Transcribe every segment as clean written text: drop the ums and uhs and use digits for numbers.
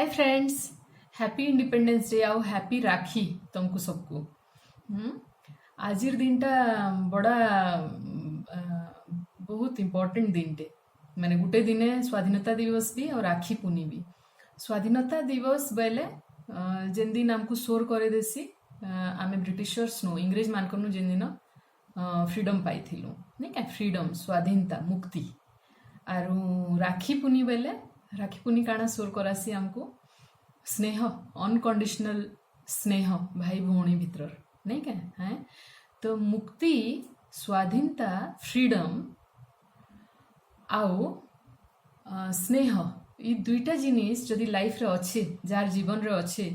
Hi friends, happy independence day आउ happy राखी तुमको सबको। आजिर दिनटा बड़ा बहुत इम्पोर्टेंट दिनटे माने गुटे दिने स्वाधीनता दिवस भी और राखी पूनी भी। स्वाधीनता दिवस बेले जेन दिन आमको सोर करे देसी आमे ब्रिटिशर्स नो इंग्रेज मानकनु जेन दिन फ्रीडम पाइथिलु नहीं क्या फ्रीडम स्वाधीनता मुक्ति। आरु राखी पूनी बेले राखी पूनी काना सोर करासी आमको स्नेह अनकंडीशनल स्नेह भाई भौणी भितर नहीं क्या है। तो मुक्ति स्वाधीनता फ्रीडम आउ स्नेह ये दुईटा जिनिस जदि लाइफ रे अच्छे जार जीवन रे अच्छे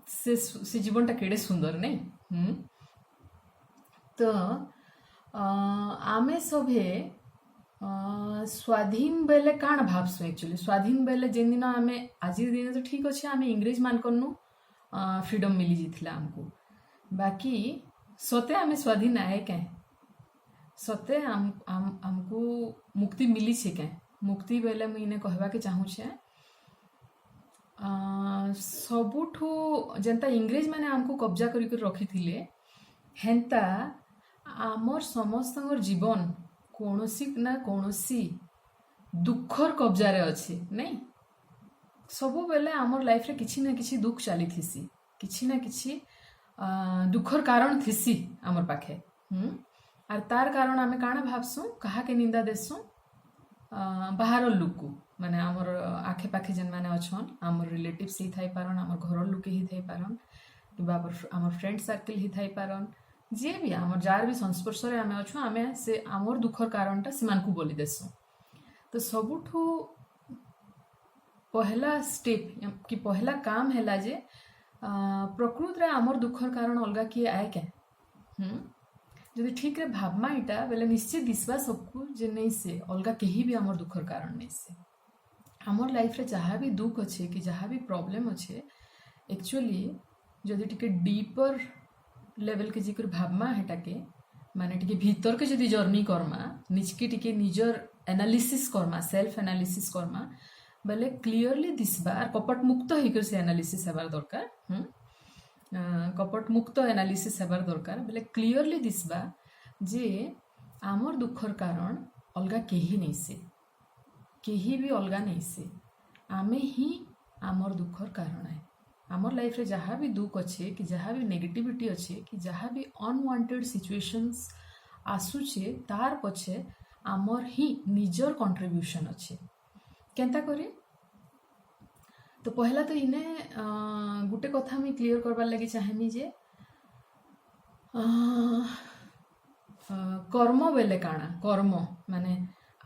से जीवन टा केड़े सुंदर नहीं। तो आमे सभे स्वाधीन बेले काण भावसु एक्चुअली स्वाधीन बेले जेन दिन आमे आज दिन तो ठीक अच्छे आमे इंग्रेज मानकनु फ्रीडम मिली जाइथिला हमको बाकी सते आमे स्वाधीन आए क्या सते हमको मुक्ति मिली छे क्या मुक्ति बेले मुझे कहवा के चाहूँ सबुठू जेनता इंग्रेज माने हमको कब्जा करी रखी थिले हेंता आमर समस्त जीवन कौनसी ना कौनसी दुखर कब्जारे अच्छे नहीं। सबु बेले आमर लाइफ रे किछि ना किछि दुख चली थिसी किछि ना किछि दुखर कारण थिसी आमर पाखे। आर तार कारण आमे काना भाबसु कहा के निंदा देसु बाहर लुक माने आमर आखे पाखे जेन माने अछन आमर रिलेटिव्स ही थाई पारन आमर घर लुक ही थाई पारन किबा आमर फ्रेंड सर्कल ही थाई पारन जे भी आमर जार भी संस्पर्श रे आमे अछु आमे से आमर दुखर कारणटा सीमान को बोली देसु। तो सबुठू पहला स्टेप कि पहला काम हैला जे प्रकृत रे आमर दुखर कारण अलगा किए आए क्या जदि ठीक रे भाबमा इटा बेले निश्चित दिसवा सबको जे नहीं से अलगा कहीं भी आमर दुखर कारण नहीं से आमर लाइफ रे जहाँ भी दुख अच्छे कि जहाँ भी प्रॉब्लम अच्छे एक्चुअली जदि टिके डीपर लेवल के जिकर भाबमा हेटाके माने टिके भीतर के जदि जर्नी करमा निजके टिके निजर analysis Karma self analysis Karma बेले क्लियरली दिसबा आर कपट मुक्त होकर से एनालिसिस हेबार दरकार। कपट मुक्त एनालिसिस हेबार दरकार बेले क्लियरली दिसबा जे आमर दुखर कारण अलगा केही नहीं से केही भी अलगा नहीं से आमे ही आमर दुखर कारण है। आमर लाइफ रे जहाँ भी दुख अच्छे कि जहाँ भी नेगेटिविटी अच्छे कि जहाँ भी अनवांटेड सिचुएशंस आसुचे तार पछे आमर ही निजर कंट्रीब्यूशन अच्छे केंता करे। तो पहला तो इने गुटे कथा मुझे क्लियर करवार लगी चाहेमी जे कर्म बेले काना कर्म माने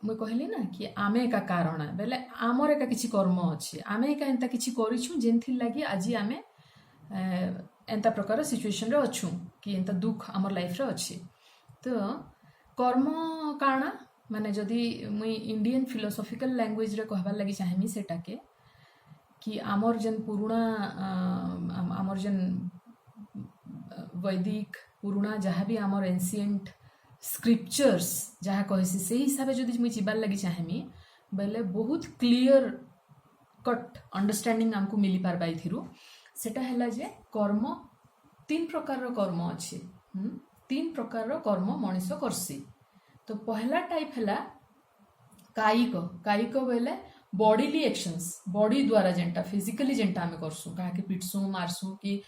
मुझे कहली ना कि आमे एका कारण बेले आमर एका किछि कर्म अच्छे आमे एका एंता किछि करिछु जेनथि लगी आज आमे एंता प्रकार सिचुएशन रे अछु कि एंता दुख आमर लाइफ रे अच्छे। तो कर्म काना माने जदि मुई इंडियन फिलोसॉफिकल लैंग्वेज रे कहबार लगी चाहेमी सेटा के कि आमर जेन पुराना आमर जेन वैदिक पुराना जहाँ भी आमर एंशिएंट स्क्रिप्चर्स जहाँ कहसी से हिसाब से जदि मुझे जीवार लगी चाहेमी बेले बहुत क्लियर कट अंडरस्टैंडिंग आमको मिली पारबा इथिरु सेटा हैला जे कर्म तीन प्रकार कर्म अच्छे तीन प्रकार कर्म मनीष करसी। तो पहला टाइप हैला कायिक कायिक बेले बॉडीली एक्शंस बॉडी द्वारा जेनटा फिजिकली जेनटा आमे करसु काहे के पिटसु मारसु कि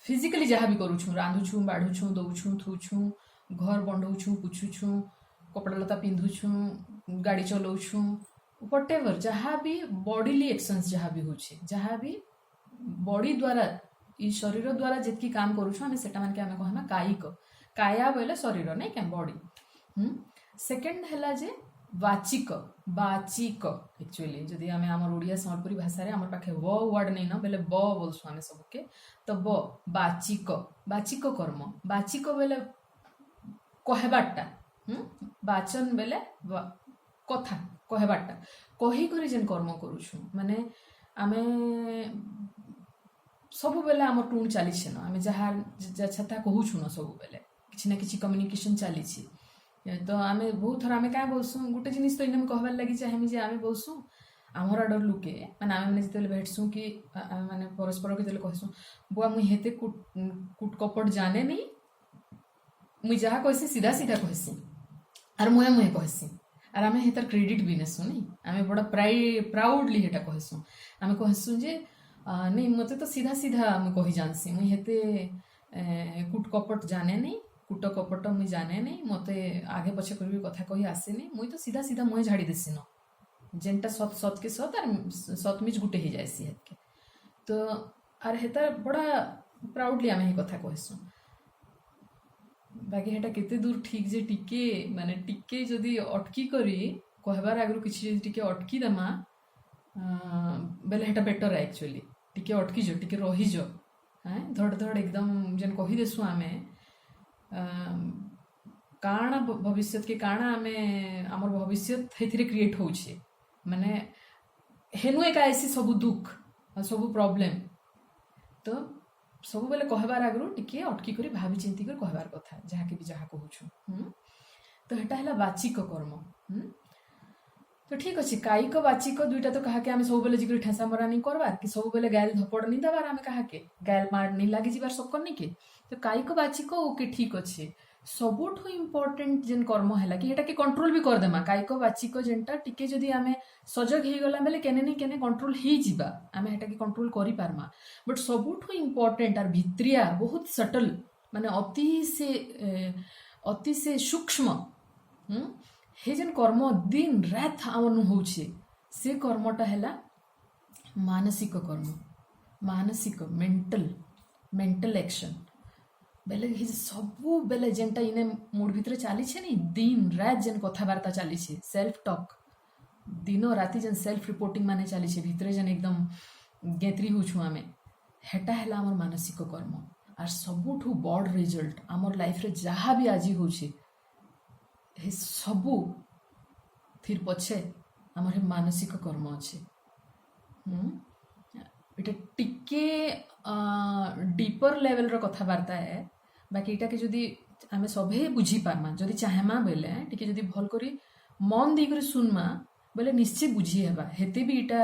फिजिकली जहाँ भी करूछु रांधुछु बाढ़ुछु दौछु थुछु घर बंधौछु पुछुछु कपड़ा लता पिंधुछु गाड़ी चलाउछु व्हाटएवर जहाँ भी बॉडीली एक्शंस जहाँ भी होछे जहाँ भी बॉडी द्वारा ई शरीर द्वारा जितकी काम करूछु हमें सेटा मान के हमें कहमा कायिक काया बोले शरीर नहीं क्या बॉडी। सेकंड हैला जे वाचिक बाचिक एक्चुअली जदि आमे हमर ओडिया संबलपुरी भाषा रे हमर पाखे व वर्ड नहीं न बेले ब बोलसु हमें सबके तो ब बाचिक बाचिक कर्म बाचिक बेले कहबाटा बाचन बेले कथा कहबाटा कही करी जेन कर्म करूछु माने आमे सब बेले हमर टून चली छे न आमे जहाँ छता कहूछु न सब बेले किछि ना किछि कम्युनिकेशन चली छी। तो आमे बहुत थर आमे क्या बोलसु गोटे जिनिस तो इनम कहबार लगी चाहेमी जे आमे बोलसु आमर आडर लुके माने आमे माने जेतेले भेटसु कि आमे माने परस्पर के जेतेले कहसु बुआ मुई हेते कुट कपट जाने नहीं मुई जहा कहसी सीधा सीधा कहसी आर मुहे मुहे कहसी आर आमे हेतार क्रेडिट भी नेसु नहीं आमे बड़ा प्राउडली हेटा कहसु आमे कहसु जे नहीं मते तो सीधा सीधा मुई कहि जानसी मुई हेते कुट कपट जाने नहीं कुट कपट मुई जाने नहीं मते आगे पछे करबी कथा कहि आसे नहीं मुई तो सीधा सीधा मुहे झाड़ी देसी न जेनटा सत सत के सत आर सतमिज गुटे ही जायसी हेतके तो आर हेता बड़ा प्राउडली आमे ही कथा कहसु बाकी हेटा केते दूर ठीक जे टिके माने टिके जदि अटकी करी कहबार आगु किछि जदि टिके अटकी दमा बेले हेटा बेटर एक्चुअली टिके अटकी जो टिके रही जो हैं धड़ धड़ एकदम जेन कहि देसु आमे काना भविष्य के काना आमे हमर भविष्य हेथिरे क्रिएट होउछे माने हेनु एका ऐसी सब दुख सब प्रॉब्लम तो सब बेले कहबार आगु टिके अटकी करी भाभी चिंती कर कहबार कथा जहा के भी जहा कहूछु तो हेटा हला वाचिक कर्म तो ठीक अच्छे कायिक वाचिक दुईटा तो कहा आम सब बेले जिक ठेसा मरा नहीं करवार कि सब बेले गायल धपड़ नहीं देवार आम कहा गायल मार नहीं लगी जाबार सकन नहीं के तो कायिक वाचिक ओके ठीक अच्छे सबुठु इम्पोर्टेंट जेन कर्म है कि हेटा के कंट्रोल भी कर देमा कायिक वाचिक जेनटा टिके जदि आमे सजग हो गला बेले केने नहीं केने कंट्रोल ही जिबा आमे हेटा के कंट्रोल करि पारमा बट सबुठु इम्पोर्टेंट आर भित्रिया बहुत सटल माने अति से सूक्ष्म हे जेन कर्म दिन रात आमनु होउछे से कर्मटा हैला मानसिक कर्म मानसिक मेंटल एक्शन बेले हि सबु बेले जेनटा इने मूड भितर चली छे नहीं दिन रात जेन कथाबार्ता चली छे सेल्फ टॉक दिनो राति जेन सेल्फ रिपोर्टिंग माने चली छे भितरे जेन एकदम गेतरी होछु आमे हेटा हैला हमर मानसिक कर्म आर सबुठु बड़ रिजल्ट हमर लाइफ रे जहा भी आजी होछे हे सबू फिर पछे हमर मानसिक कर्म अच्छे इटा टिके डीपर लेवल रो कथाबार्ता है बाकी इटा के जदि आमे सभे बुझी पारमा जदि चाहेमा बेले टिके जदि भल करी मन दी करी सुनमा बेले निश्चय बुझी हेबा हेते भी इटा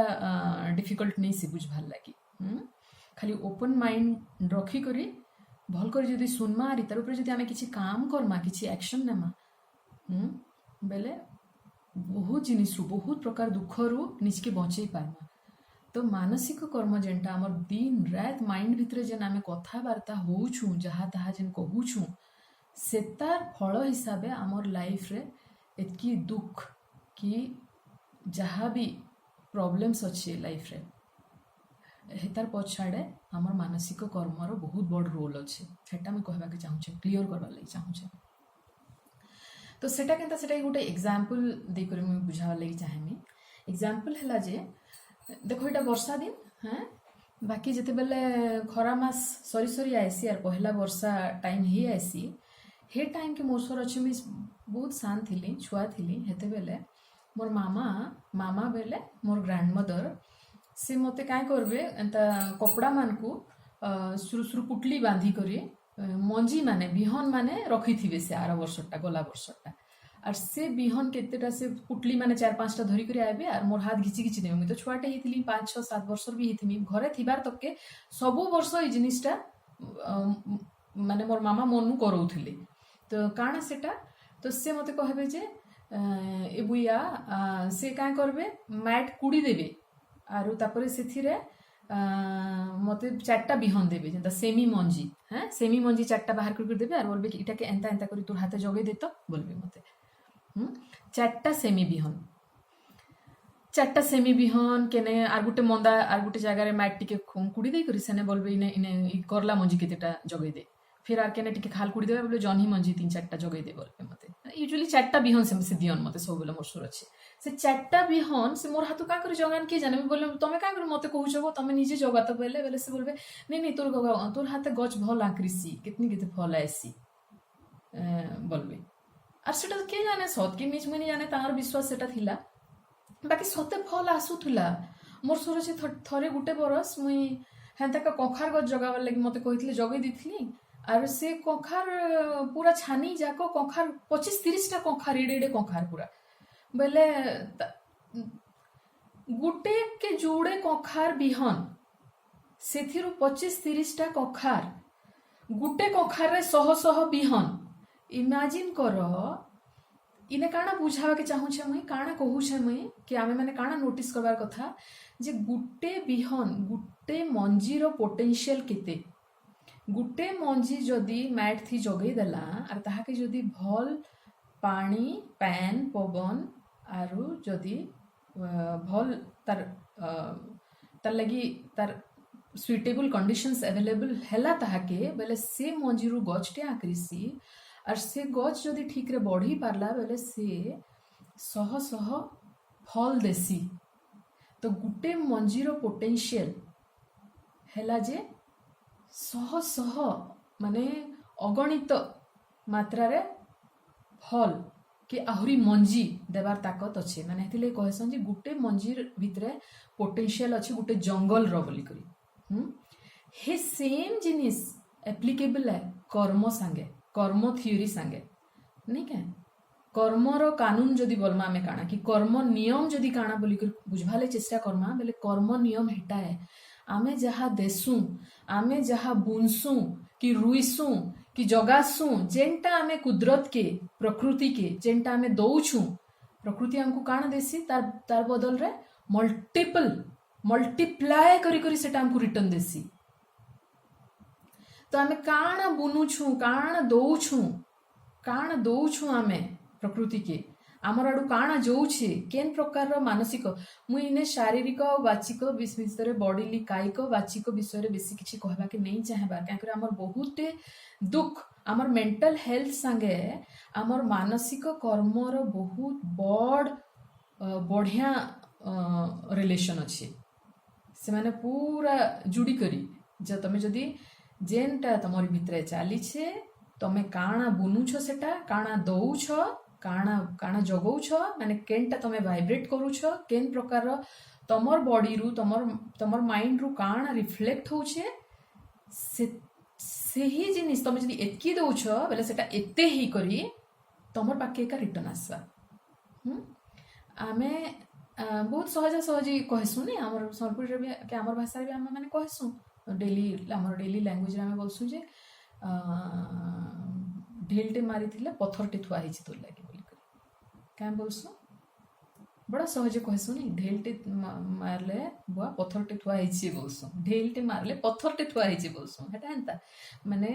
डिफिकल्ट नहीं से बुझबार लागी खाली ओपन माइंड रखी करी भल करी जदि सुनमा आर तार ऊपर जदि आमे किछि काम करमा किछि एक्शन नेमा बेले बहुत जिनिस बहुत प्रकार दुख रु निजके बचई पारमा तो मानसिक कर्म जेनटा आमर दिन रात माइंड भितर जेन आमे कथाबार्ता होउछु जहा ताहा जेन कहूछु सेतार फल हिसाबे आमर लाइफ रे एतकी दुख कि जहा भी प्रॉब्लम्स अच्छे लाइफ रे हेतार पछाड़े आमर मानसिक कर्मर बहुत बड़ रोल अच्छे सेटा मैं कहबा के चाहूछे क्लियर करबा लागि चाहूछे तो सेटा केनता सेटा गोटे एग्जांपल दे कर मैं बुझावा लागि चाहेमी एग्जांपल हैला जे देखो इटा वर्षा दिन हाँ बाकी जिते बेले खरा मास सरी सरी आसी आर पहला वर्षा टाइम ही आसी हे टाइम के मोर सर अच्छे बहुत सान थी छुआ थी हेते बेले मोर मामा बेले मोर ग्रैंड मदर से मते काय करबे एंता कपड़ा मान को सुरु पुटली बांधी करी मंजी माने बिहन माने रखी थी से आर वर्षटा गला वर्षटा और से बिहन केतेटा से पुटली माने 4-5टा धरी करी आबे और मोर हाथ घिची घिची देबे मैं तो छुआटे ही 5-6-7 वर्ष भी ही घरे थिबार तक के सब वर्ष ये जिनिसटा माने मोर मामा मनु करौथिले तो काना सेटा तो से मते कहबे जे ए बुया से का करबे मैट कुड़ी देबे आरु तापरे सेथिरे मते 4टा बिहन देबे जेंता सेमी मंजी हैं सेमी मंजी 4टा बाहर कर देबे और बोलबे कि इटा के एंता एंता करी तोर हाथे जगे दे तो बोलबे मते 4टा सेमी बिहन केने आर गुटे मंदा आर गुटे जगह रे मैट टिके कुड़ी दे करी सेने बोलबे इने इने करला मंजी केतेटा जगे दे फिर आर केने टिके खाल कुड़ी देबे बोले जन्ही मंजी 3-4टा जगे दे बोलबे मते यूजुअली 4टा बिहन से दियन मते सब बेले मोर सुर अछि से 4टा बिहन से मोर हाथु का करी जगान के जाने बोले तमे का करी मते कहूछो तमे निजे जगा तो बेले से बोलबे नहीं तोर हाथे गछ भल आकृसी कितनी केते फल आसी बोलबे आर सेटा के जाने सत के निज मुनि जाने तार विश्वास सेटा थिला बाकी सते फल आसुथुला मोर सुर अछि थरे गुटे बरस मुई हेंता का कखार गछ जगावर लागि मते कहितले जगै दिथली आर से कखार पूरा छानी जाको कखार 25-30टा कखार एडे कखार पूरा बेले गुटे के जोड़े कखार बिहन से 25-30टा कखार गुटे कखार रे शह शह बिहन इमेजिन कर इने काना बुझावा के चाहूछे मुई काना कहूछे मुई कि आमे माने काना नोटिस करबार कथा जे गुटे बिहन गुटे मंजीर पोटेंशियल केते गुटे मंजी जदि मैट थी जगई देला आर ताहाके जदि भल पानी पैन पवन आरु जदि भल तार तार लगी तार सुइटेबल कंडीशंस अवेलेबल हैला ताहाके बेले से मंजीरु गछटे आकृसी और से गछ जदि ठीक रे बढ़ी पारला बेले से शह शह फल देसी तो गुटे मंजीर पोटेंशियल हैला जे शह शह माने अगणित मात्रा रे फल कि आहुरी मंजी देवार ताकत अच्छे माने हेतिले कहसन जे गुटे मंजीर भितरे पोटेंशियल अच्छे गुटे जंगल रो बोली करी हे सेम जिनिस एप्लीकेबल है कर्म सांगे कर्म थ्योरी सांगे नहीं क्या कर्मर कानून जदि बोलमा आमे काना कि कर्म नियम जदि काना बोली कर बुझवाले चेष्टा करमा बेले कर्म नियम हेटा है आमे जहा देसु आमे जहा बुनसु कि रुईसु कि जगासु जेनटा आमे कुदरत के प्रकृति के जेनटा आमे दौछु प्रकृति हमको काना देसी तार बदल रे मल्टीप्लाय करी करी सेटा हमको रिटर्न देसी तो आमे काना बुनुछु काना दौछु आमे प्रकृति के आमर आडू काना जोछे केन प्रकार रो मानसिक मुई इने शारीरिक और वाचिक विषय बॉडीली कायिक वाचिक विषय बेसी किछि कहबा के नहीं चाहेबार काकर आमर बहुत दुख आमर मेंटल हेल्थ संगे आमर मानसिक कर्म रो बहुत बड़ बढ़िया रिलेशन अच्छे से माने पूरा जुड़ी करी जो तमे जदि जेनटा तमर भितरे चलीछे तमे काना बुनुछ सेटा काना दौछ काना जगौछ माने केनटा तमे वाइब्रेट करूछ केन प्रकार तमर बॉडी रु तमर माइंड रु काना रिफ्लेक्ट होछे से ही जिनिस तमे जदि एतकी दौछ बेले सेटा एते ही करी तमर पाके का रिटर्न आसबा आमे बहुत सहजी कहसु ने हमर सरपुर रे के हमर भाषा रे हम माने कहसु डेली लैंग्वेज रे हमें बोलसु जे ढेलटे मारी थिले पत्थरटे थुआ हिची तोर लागे बोली क्या बोलसु बड़ा सहजे कहसु नहीं ढेलटे मारले बुआ पत्थरटे थुआ हिची बोलसु ढेलटे मारले पत्थरटे थुआ हिची बोलसु हेटा एंता माने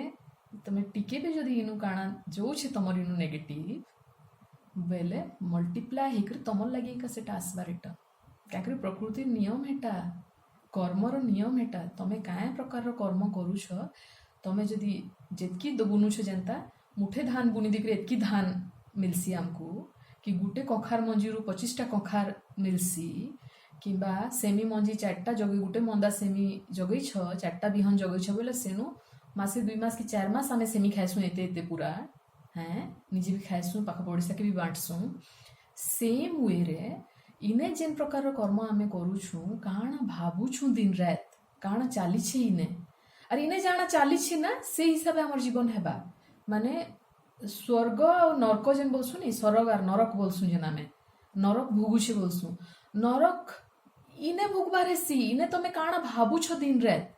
तमे टिके भी जदी इनु काना जो छे तमर इनु नेगेटिव बेले मल्टीप्लाई हिकर तमर लागे का सेटा आसबा रिटर्न काकरी प्रकृति नियम हेटा कर्मर नियम हेटा तमे काय प्रकार कर्म करूछ तमे जदि जेतकी बुनुछ जेनता मुठे धान बुनी दिकरे एतकी धान मिलसी हमको कि गुटे कखार मंजीरु 25टा कखार मिलसी किंबा सेमी मंजी 4टा जगे गुटे मंदा सेमी जगई छ 4टा बिहन जगई छ बोले सेनु मासे 2 मास कि 4 मास आमे सेमी खाइसु एते पूरा हैं निजे भी खाइसु पाख पड़िसा के भी बांटसु सेम वे रे इने जेन प्रकार कर्म आमे करूछु काना भाबुछु दिन रात काना चाली छे इने और इने जाना चाली छे ना से हिसाब हमर जीवन हेबा माने स्वर्ग और नरक जेन बोलसु नहीं स्वर्ग और नरक बोलसु जेन आमे नरक भोगुछे बोलसु नरक इने भोगबारे सी इने तमे काना भाबुछ दिन रात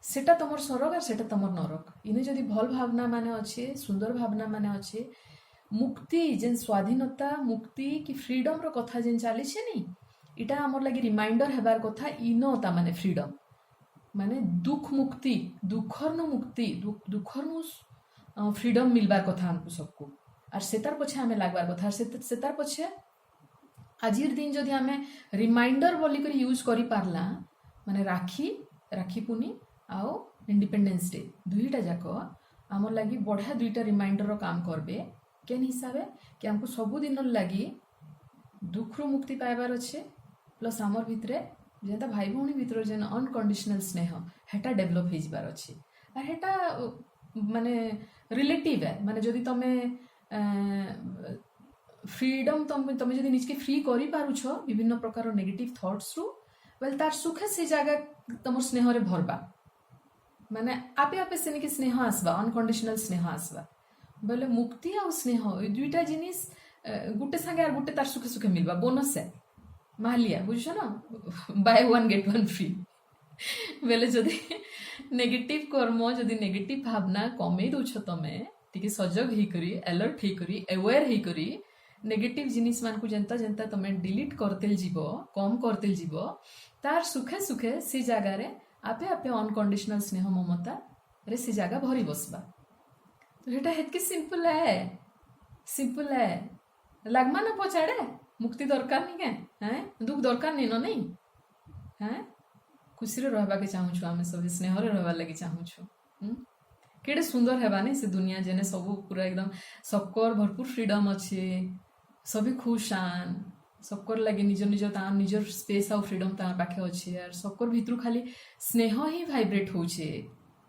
सेटा तमर स्वर्ग और सेटा तमर नरक इने जदि भल भावना माने अच्छे सुंदर भावना माने अच्छे मुक्ति जेन स्वाधीनता मुक्ति कि फ्रीडम रो कथा जेन चली छे नी इटा हमर लगी रिमाइंडर हेबार कथा इनो ता माने फ्रीडम माने दुख मुक्ति दुखर नु मुक्ति दुखर नु फ्रीडम मिलबार कथा हमको सबको और सेतार पछे हमें लागबार कथा सेतार पछे आजिर दिन जदि हमें रिमाइंडर बोली कर यूज करी पारला माने राखी पुनी आओ इंडिपेंडेंस डे दुईटा जाको हमर लगी बढ़िया दुईटा रिमाइंडर रो काम करबे केन हिसाबे कि हमको सबुदिन लगी दुख रू मुक्ति पाइबार अच्छे प्लस आमर भितरे जेनता भाई भौणी भितर जेन अनकंडीशनल स्नेह हेटा डेभलप हो जाबार अच्छे और हेटा माने रिलेटिव है माने जदि तमे फ्रीडम तमे जदि निजके फ्री करि पारुछ विभिन्न प्रकार नेगेटिव थॉट्स रु वेल तार सुखे से जगह तमर स्नेह रे भरबा माने आपे आपे सेनिके स्नेह आसबा अनकंडीशनल स्नेह आसबा बोले मुक्ति और स्नेह दुईटा जिनिस गुटे संगे और गुटे तार सुखे सुखे मिलबा बोनस है मालिया बुझ ना by one get one free बेले जदि नेगेटिव कर्म जदि नेगेटिव भावना कमे दौछ तमे टिके सजग ही करी अलर्ट ही करी अवेयर ही करी नेगेटिव जिनिस मान को जनता जनता तमे डिलीट करतेल जीवो कम करतेल जीवो तार सुखे सुखे से जगह रे आपे आपे अनकंडीशनल स्नेह ममता रे से जगह भरी बसबा तो हेटा हेतके सिंपल है लगमा ना पछाड़े मुक्ति दरकार नहीं के हैं दुख दरकार नहीं न नहीं हैं खुशी रे रहबा के चाहू छु आमे सब स्नेह रे रहबा लागि चाहू छु केडे सुंदर हेबा नहीं से दुनिया जेने सब पूरा एकदम सबकर भरपूर फ्रीडम अच्छे सभी खुशान सबकर लगे निज निज तार निजर स्पेस आउ फ्रीडम तार पाखे अच्छे यार सबकर भितर खाली स्नेह ही भाइब्रेट होचे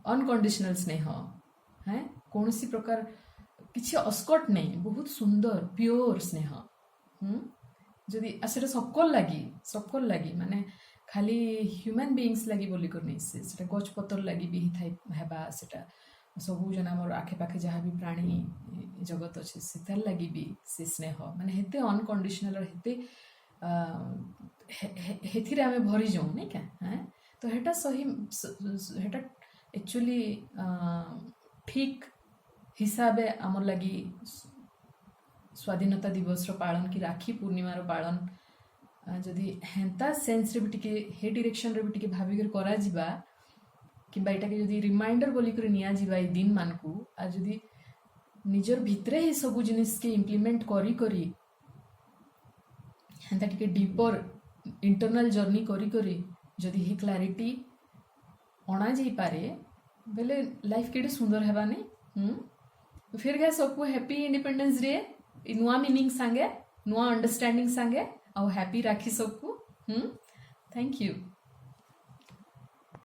अनकंडीशनल स्नेह हैं कौन सी प्रकार किसी अस्कट नहीं बहुत सुंदर प्योर स्नेह जदि सेटा सबकर लगी माने खाली ह्यूमन बीइंग्स लगी बोली कर नहीं से गछ पतर लगी भी थाई हेबा सेटा सबू जन आम आखे पाखे जहाँ भी प्राणी जगत अच्छे से लगी भी से स्नेह माने हेते अनकंडीशनल और हेते हेथिरे आमे भरी जाऊँ नहीं क्या हैं तो हेटा सही हेटा एक्चुअली ठीक हिसाबे आमर लगी स्वाधीनता दिवस रो पालन की राखी पूर्णिमा रो पालन जदि हेन्ता सेन्स रे भी टिके हे डायरेक्शन रे भी टिके भाबिकर करा जिबा किंबा एटा के जदि रिमाइंडर बोली कर निया जिबा ए दिन मान को आ जदि निजर भितरे ही सब जिनिस के इम्प्लीमेंट करी करी हेन्ता टिके डीपर इंटरनल जर्नी करी करी जदि हे क्लैरिटी अणा जाई पारे बेले लाइफ केडे सुंदर हेबा नहीं फिर गए सबको हैप्पी इंडिपेंडेंस डे नुआ मीनिंग सांगे नुआ अंडरस्टैंडिंग सांगे और हैप्पी राखी सबको थैंक यू।